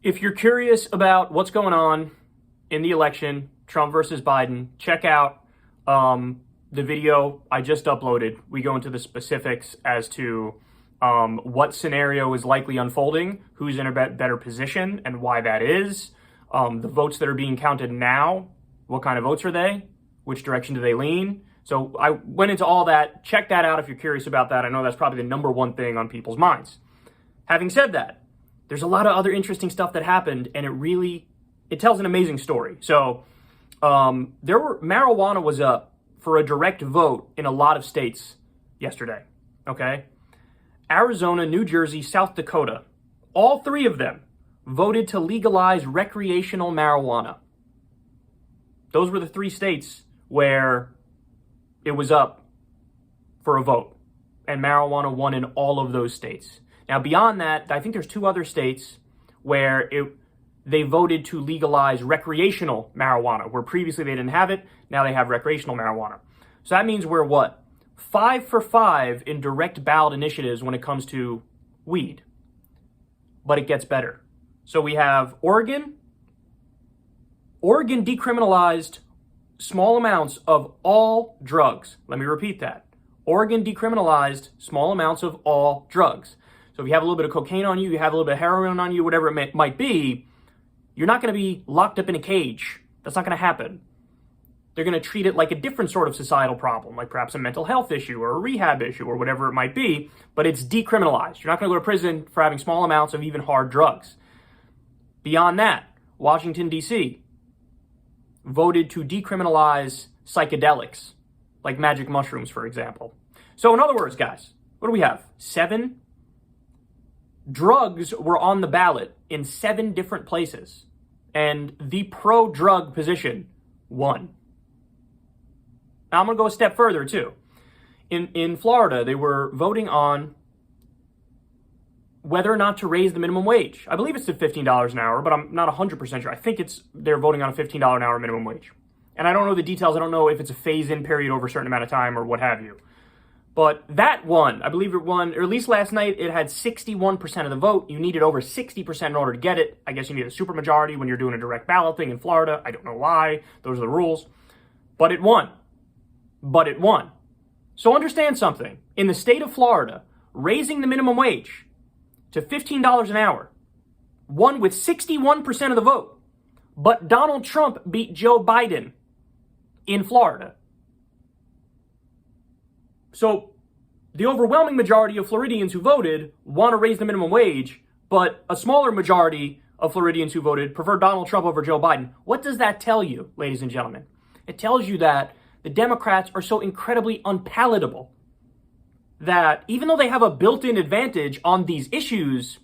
If you're curious about what's going on in the election, Trump versus Biden, check out the video I just uploaded. We go into the specifics as to what scenario is likely unfolding, who's in a better position, and why that is. The votes that are being counted now, what kind of votes are they? Which direction do they lean? So I went into all that. Check that out if you're curious about that. I know that's probably the number one thing on people's minds. Having said that, there's a lot of other interesting stuff that happened, and it tells an amazing story. So marijuana was up for a direct vote in a lot of states yesterday, okay? Arizona, New Jersey, South Dakota, all three of them voted to legalize recreational marijuana. Those were the three states where it was up for a vote, and marijuana won in all of those states. Now, beyond that, I think there's two other states where they voted to legalize recreational marijuana, where previously they didn't have it. Now they have recreational marijuana. So that means we're what? 5 for 5 in direct ballot initiatives when it comes to weed. But it gets better. So we have Oregon. Oregon decriminalized small amounts of all drugs. Let me repeat that. Oregon decriminalized small amounts of all drugs. So if you have a little bit of cocaine on you, you have a little bit of heroin on you, whatever it might be, you're not going to be locked up in a cage. That's not going to happen. They're going to treat it like a different sort of societal problem, like perhaps a mental health issue or a rehab issue or whatever it might be, but it's decriminalized. You're not going to go to prison for having small amounts of even hard drugs. Beyond that, Washington, D.C. voted to decriminalize psychedelics, like magic mushrooms, for example. So in other words, guys, what do we have? 7 drugs were on the ballot in 7 different places, and the pro-drug position won. Now, I'm going to go a step further, too. In Florida, they were voting on whether or not to raise the minimum wage. I believe it's to $15 an hour, but I'm not 100% sure. I think they're voting on a $15 an hour minimum wage. And I don't know the details. I don't know if it's a phase-in period over a certain amount of time or what have you. But that won. I believe it won, or at least last night, it had 61% of the vote. You needed over 60% in order to get it. I guess you need a supermajority when you're doing a direct ballot thing in Florida. I don't know why. Those are the rules. But it won. So understand something. In the state of Florida, raising the minimum wage to $15 an hour won with 61% of the vote. But Donald Trump beat Joe Biden in Florida. So the overwhelming majority of Floridians who voted want to raise the minimum wage, but a smaller majority of Floridians who voted prefer Donald Trump over Joe Biden. What does that tell you, ladies and gentlemen? It tells you that the Democrats are so incredibly unpalatable that even though they have a built-in advantage on these issues,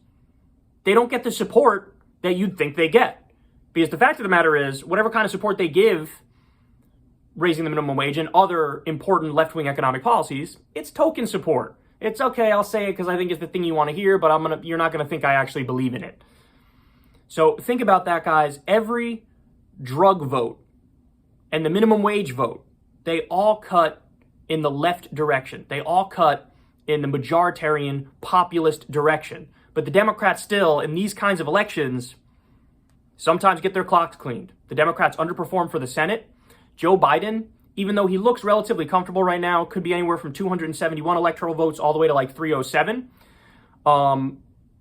they don't get the support that you'd think they get. Because the fact of the matter is, whatever kind of support they give raising the minimum wage and other important left-wing economic policies, it's token support. It's okay, I'll say it because I think it's the thing you want to hear, but you're not going to think I actually believe in it. So think about that, guys. Every drug vote and the minimum wage vote, they all cut in the left direction. They all cut in the majoritarian populist direction. But the Democrats still, in these kinds of elections, sometimes get their clocks cleaned. The Democrats underperform for the Senate. Joe Biden, even though he looks relatively comfortable right now, could be anywhere from 271 electoral votes all the way to like 307. So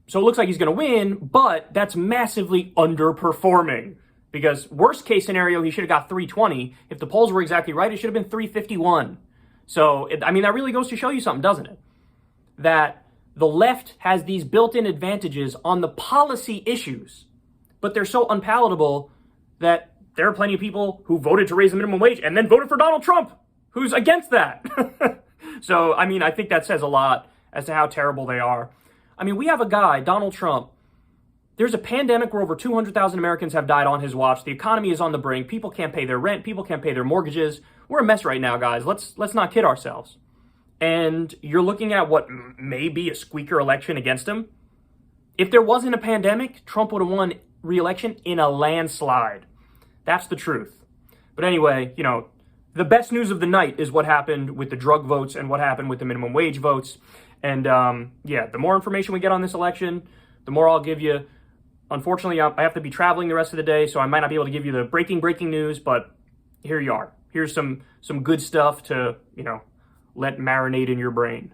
it looks like he's going to win, but that's massively underperforming. Because worst case scenario, he should have got 320. If the polls were exactly right, it should have been 351. So, that really goes to show you something, doesn't it? That the left has these built-in advantages on the policy issues, but they're so unpalatable that there are plenty of people who voted to raise the minimum wage and then voted for Donald Trump, who's against that. So, I think that says a lot as to how terrible they are. We have a guy, Donald Trump. There's a pandemic where over 200,000 Americans have died on his watch. The economy is on the brink. People can't pay their rent. People can't pay their mortgages. We're a mess right now, guys. Let's not kid ourselves. And you're looking at what may be a squeaker election against him. If there wasn't a pandemic, Trump would have won re-election in a landslide. That's the truth. But anyway, the best news of the night is what happened with the drug votes and what happened with the minimum wage votes. And the more information we get on this election, the more I'll give you. Unfortunately, I have to be traveling the rest of the day, so I might not be able to give you the breaking news, but here you are. Here's some good stuff to, let marinate in your brain.